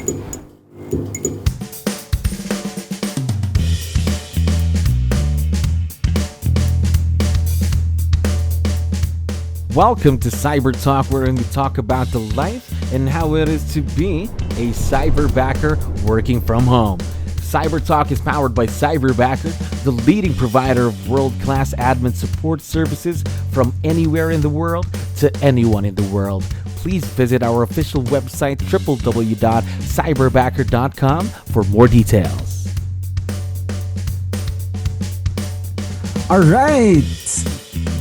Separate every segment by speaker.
Speaker 1: Welcome to Cyber Talk, wherein we talk about the life and how it is to be a cyberbacker working from home. Cyber Talk is powered by Cyberbacker, the leading provider of world-class admin support services from anywhere in the world to anyone in the world. Please visit our official website, www.cyberbacker.com, for more details.
Speaker 2: All right.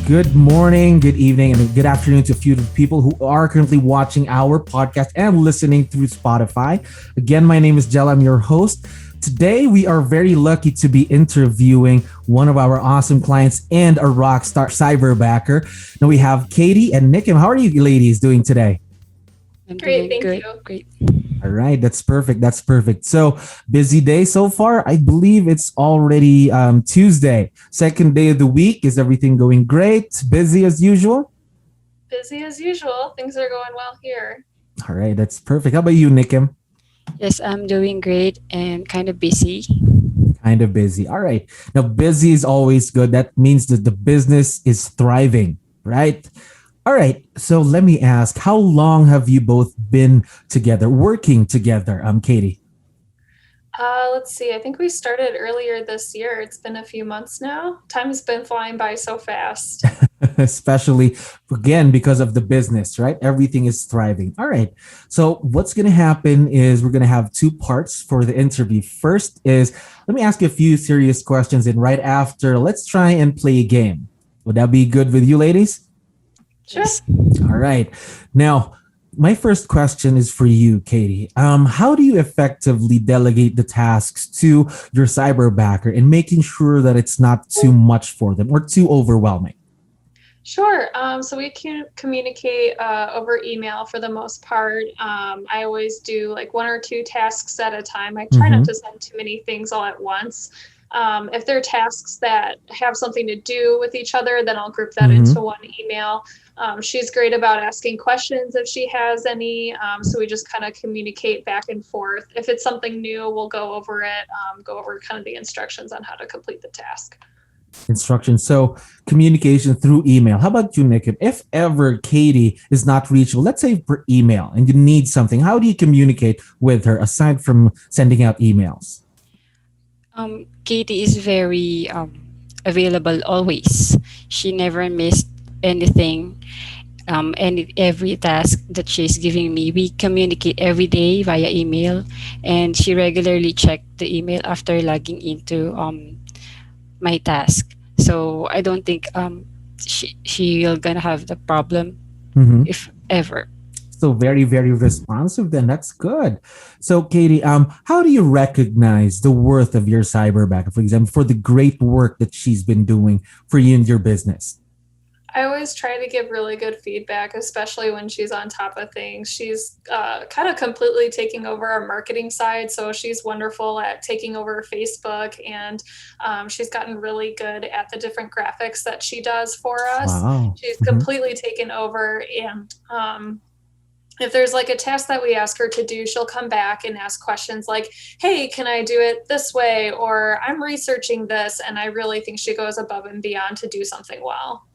Speaker 2: Good morning, good evening, and good afternoon to a few people who are currently watching our podcast and listening through Spotify. Again, my name is Gelo. I'm your host. Today, we are very lucky to be interviewing one of our awesome clients and a rock star Cyberbacker. Now we have Katie and Nikim. How are you ladies doing today?
Speaker 3: I'm
Speaker 4: Great,
Speaker 3: doing
Speaker 4: thank
Speaker 3: good.
Speaker 4: you.
Speaker 3: Great.
Speaker 2: All right, that's perfect. That's perfect. So busy day so far. I believe it's already Tuesday, second day of the week. Is everything going great? Busy as usual?
Speaker 4: Busy as usual. Things are going well here.
Speaker 2: All right, that's perfect. How about you, Nikim?
Speaker 3: Yes, I'm doing great and kind of busy.
Speaker 2: Kind of busy. All right. Now, busy is always good. That means that the business is thriving, right? All right. So let me ask, how long have you both been together, working together, Katie?
Speaker 4: Let's see. I think we started earlier this year. It's been a few months now. Time has been flying by so fast.
Speaker 2: Especially, again, because of the business, right? Everything is thriving. All right. So what's going to happen is we're going to have two parts for the interview. First is, let me ask you a few serious questions. And right after, let's try and play a game. Would that be good with you, ladies?
Speaker 4: Sure.
Speaker 2: All right. Now, my first question is for you, Katie. How do you effectively delegate the tasks to your cyberbacker and making sure that it's not too much for them or too overwhelming?
Speaker 4: Sure. So we can communicate over email for the most part. I always do like one or two tasks at a time. I try not to send too many things all at once. If there are tasks that have something to do with each other, then I'll group that into one email. She's great about asking questions if she has any. So we just kind of communicate back and forth. If it's something new, we'll go over it, go over kind of the instructions on how to complete the task.
Speaker 2: Instructions. So communication through email. How about you, Nick? If ever Katie is not reachable, let's say per email, and you need something, how do you communicate with her aside from sending out emails?
Speaker 3: Katie is very available always. She never missed anything. Every task that she's giving me, we communicate every day via email, and she regularly checks the email after logging into my task. So I don't think she will gonna have the problem if ever.
Speaker 2: So very, very responsive then. That's good. So Katie, how do you recognize the worth of your cyberbacker, for example, for the great work that she's been doing for you and your business?
Speaker 4: I always try to give really good feedback, especially when she's on top of things. She's kind of completely taking over our marketing side. So she's wonderful at taking over Facebook, and she's gotten really good at the different graphics that she does for us.
Speaker 2: Wow.
Speaker 4: She's completely taken over. And if there's like a task that we ask her to do, she'll come back and ask questions like, hey, can I do it this way? Or I'm researching this. And I really think she goes above and beyond to do something well.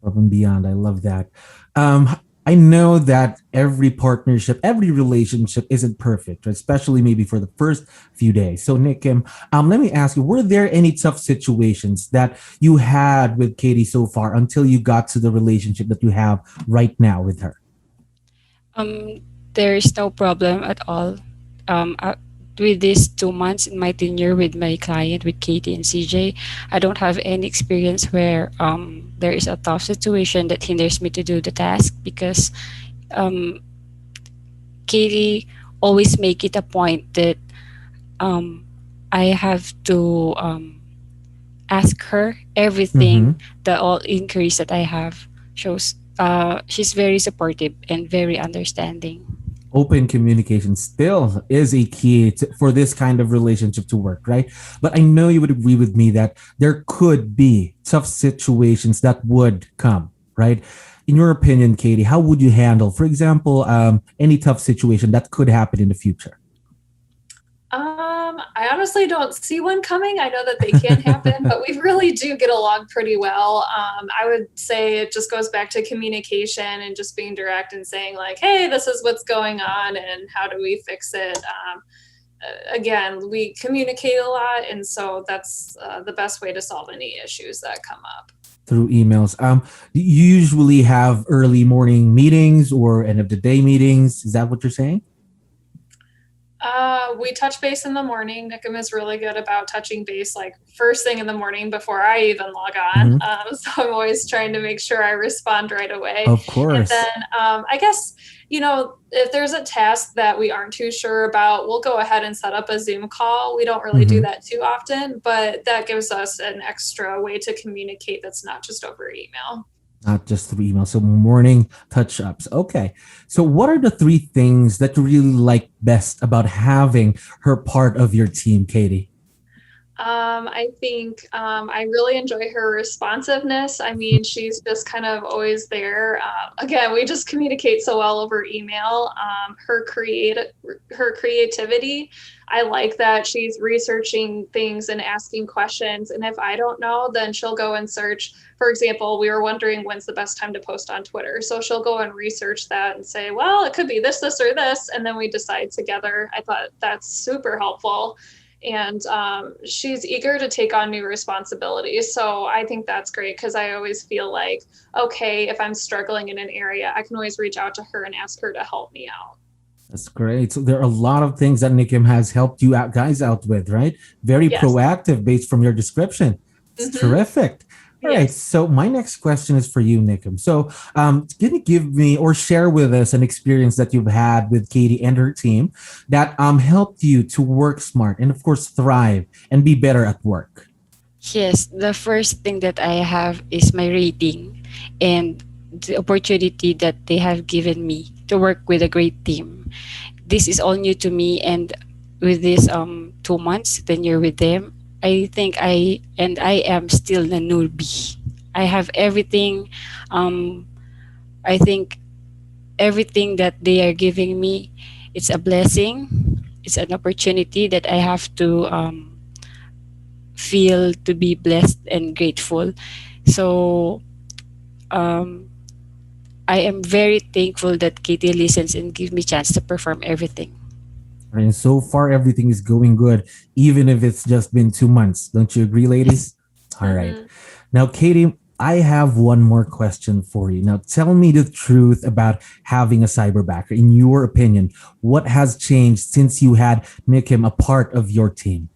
Speaker 2: Above and beyond. I love that. I know that every partnership, every relationship isn't perfect, right? Especially maybe for the first few days. So Nick, let me ask you, were there any tough situations that you had with Katie so far until you got to the relationship that you have right now with her?
Speaker 3: There is no problem at all. With these 2 months in my tenure with my client, with Katie and CJ, I don't have any experience where there is a tough situation that hinders me to do the task, because Katie always make it a point that I have to ask her everything, the all inquiries that I have. Shows she's very supportive and very understanding.
Speaker 2: Open communication still is a key for this kind of relationship to work, right? But I know you would agree with me that there could be tough situations that would come, right? In your opinion, Katie, how would you handle, for example, any tough situation that could happen in the future?
Speaker 4: I honestly don't see one coming. I know that they can happen, but we really do get along pretty well. I would say it just goes back to communication and just being direct and saying like, hey, this is what's going on and how do we fix it? Again, we communicate a lot, and so that's the best way to solve any issues that come up.
Speaker 2: Through emails. You usually have early morning meetings or end of the day meetings. Is that what you're saying?
Speaker 4: We touch base in the morning. Nikim is really good about touching base like first thing in the morning before I even log on. So I'm always trying to make sure I respond right away.
Speaker 2: Of course.
Speaker 4: And then I guess, if there's a task that we aren't too sure about, we'll go ahead and set up a Zoom call. We don't really do that too often, but that gives us an extra way to communicate that's not just over email.
Speaker 2: Not just through email. So morning touch-ups. Okay. So what are the 3 things that you really like best about having her part of your team, Katie?
Speaker 4: I think I really enjoy her responsiveness. I mean, she's just kind of always there. Again, we just communicate so well over email. Her creativity, I like that she's researching things and asking questions. And if I don't know, then she'll go and search. For example, we were wondering when's the best time to post on Twitter. So she'll go and research that and say, well, it could be this, or this. And then we decide together. I thought that's super helpful. And she's eager to take on new responsibilities. So I think that's great because I always feel like, okay, if I'm struggling in an area, I can always reach out to her and ask her to help me out.
Speaker 2: That's great. So there are a lot of things that Nikim has helped you guys out with, right? Very proactive based from your description. It's terrific. All right. So my next question is for you, Nikim. So can you give me or share with us an experience that you've had with Katie and her team that helped you to work smart and, of course, thrive and be better at work?
Speaker 3: Yes, the first thing that I have is my rating and the opportunity that they have given me to work with a great team. This is all new to me, and with this 2 months tenure with them, I think I am still a newbie. I have everything. I think everything that they are giving me, it's a blessing. It's an opportunity that I have to feel to be blessed and grateful. So I am very thankful that Katie listens and gives me chance to perform everything.
Speaker 2: And so far, everything is going good, even if it's just been 2 months. Don't you agree, ladies? All right. Now, Katie, I have one more question for you. Now, tell me the truth about having a cyberbacker. In your opinion, what has changed since you had Nikim a part of your team?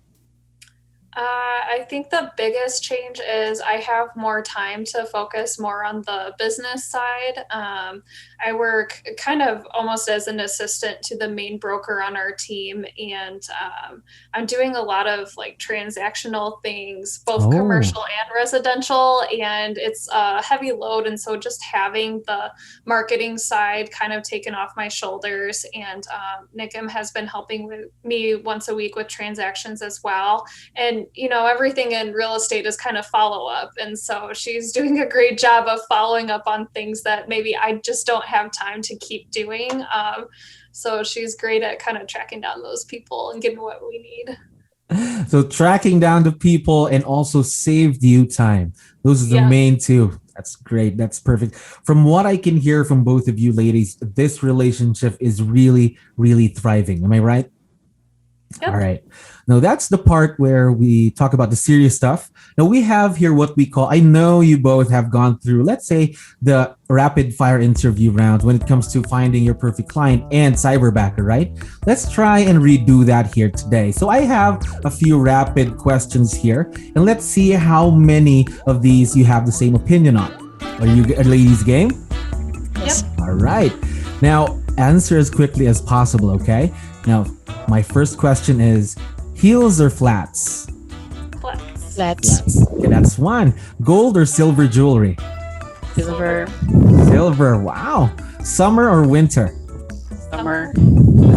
Speaker 4: I think the biggest change is I have more time to focus more on the business side. I work kind of almost as an assistant to the main broker on our team, and I'm doing a lot of like transactional things, both commercial and residential, and it's a heavy load. And so just having the marketing side kind of taken off my shoulders, and Nikim has been helping with me once a week with transactions as well. And, everything in real estate is kind of follow up. And so she's doing a great job of following up on things that maybe I just don't have time to keep doing. So she's great at kind of tracking down those people and getting what we need.
Speaker 2: So tracking down the people and also saved you time. Those are the main 2. That's great. That's perfect. From what I can hear from both of you ladies, this relationship is really, really thriving. Am I right?
Speaker 4: Yep.
Speaker 2: All right. Now that's the part where we talk about the serious stuff. Now we have here what we call, I know you both have gone through, let's say, the rapid fire interview round when it comes to finding your perfect client and Cyberbacker, right? Let's try and redo that here today. So I have a few rapid questions here, and let's see how many of these you have the same opinion on. Are you ladies game?
Speaker 4: Yes.
Speaker 2: All right. Now answer as quickly as possible, okay? Now, my first question is heels or flats?
Speaker 3: Flats.
Speaker 2: Okay, that's 1. Gold or silver jewelry?
Speaker 3: Silver.
Speaker 2: Silver. Wow. Summer or winter?
Speaker 3: Summer.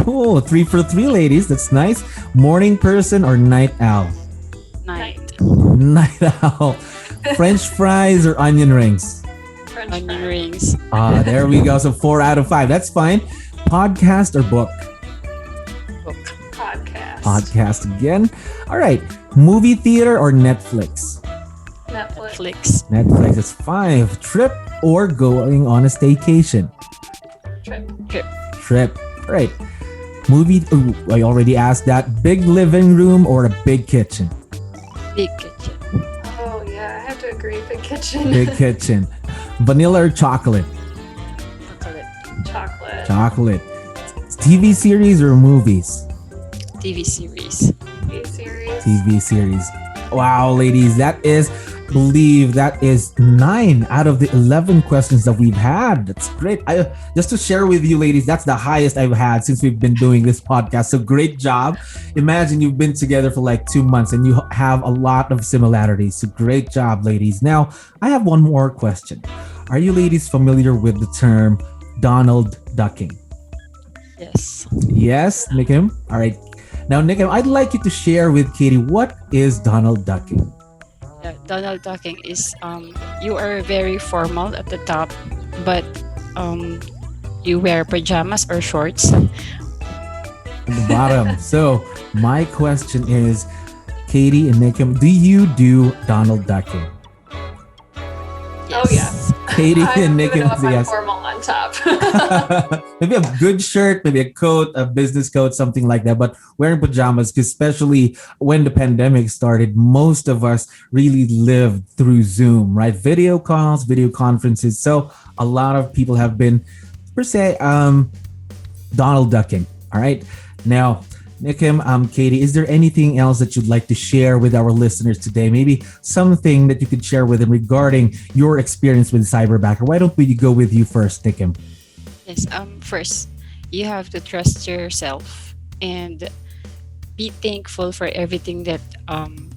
Speaker 2: Cool. 3 for 3, ladies. That's nice. Morning person or night owl?
Speaker 3: Night.
Speaker 2: Night owl. French fries or onion rings?
Speaker 3: Onion rings.
Speaker 2: There we go. So 4 out of 5. That's fine. Podcast or book?
Speaker 3: Book.
Speaker 4: Podcast.
Speaker 2: podcast again. All right, movie theater or Netflix?
Speaker 4: Netflix.
Speaker 2: Netflix is 5. Trip or going on a staycation? Trip. All right. Movie. Ooh, I already asked that. Big living room or a big kitchen?
Speaker 3: Big kitchen.
Speaker 4: Oh yeah, I have to agree. Big kitchen.
Speaker 2: Big kitchen. Vanilla or chocolate?
Speaker 3: Chocolate.
Speaker 2: Chocolate. TV series or movies?
Speaker 3: TV series.
Speaker 2: TV series. Wow, ladies, believe that is 9 out of the 11 questions that we've had. That's great. Just to share with you, ladies, that's the highest I've had since we've been doing this podcast. So great job. Imagine you've been together for like 2 months and you have a lot of similarities. So great job, ladies. Now, I have one more question. Are you ladies familiar with the term Donald ducking?
Speaker 3: Yes.
Speaker 2: Yes, Nikim? All right. Now, Nikim, I'd like you to share with Katie, what is Donald ducking?
Speaker 3: Donald ducking is you are very formal at the top, but you wear pajamas or shorts
Speaker 2: at the bottom. So my question is, Katie and Nikim, do you do Donald ducking?
Speaker 4: Oh yeah.
Speaker 2: Katie and Nikim,
Speaker 4: yes. Formal on top.
Speaker 2: Maybe a good shirt, maybe a coat, a business coat, something like that. But wearing pajamas, because especially when the pandemic started, most of us really lived through Zoom, right? Video calls, video conferences. So a lot of people have been, per se, Donald ducking. All right. Now, Nikim, Katie, is there anything else that you'd like to share with our listeners today? Maybe something that you could share with them regarding your experience with Cyberbacker. Why don't we go with you first, Nikim?
Speaker 3: Yes. First, you have to trust yourself and be thankful for everything that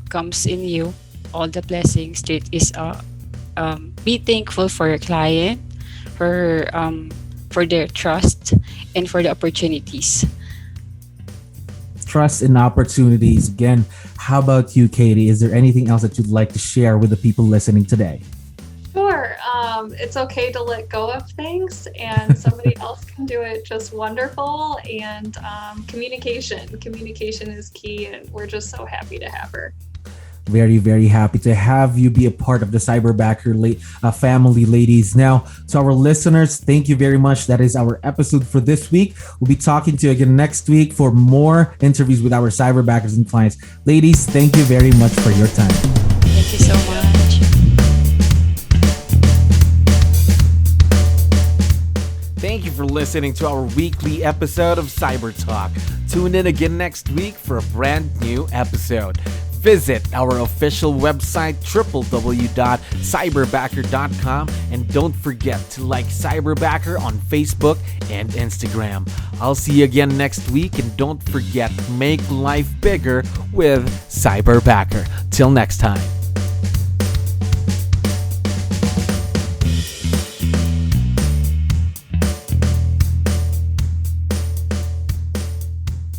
Speaker 3: comes in you, all the blessings. That is, be thankful for your client, for their trust, and for the opportunities.
Speaker 2: Trust and opportunities. Again, how about you, Katie? Is there anything else that you'd like to share with the people listening today?
Speaker 4: Sure. It's okay to let go of things and somebody else can do it just wonderful. And communication is key, and we're just so happy to have her.
Speaker 2: Very, very happy to have you be a part of the Cyberbacker family, ladies. Now, to our listeners, thank you very much. That is our episode for this week. We'll be talking to you again next week for more interviews with our Cyberbackers and clients. Ladies, thank you very much for your time.
Speaker 3: Thank you so much.
Speaker 1: Thank you for listening to our weekly episode of Cyber Talk. Tune in again next week for a brand new episode. Visit our official website, www.cyberbacker.com, and don't forget to like Cyberbacker on Facebook and Instagram. I'll see you again next week, and don't forget, make life bigger with Cyberbacker. Till next time.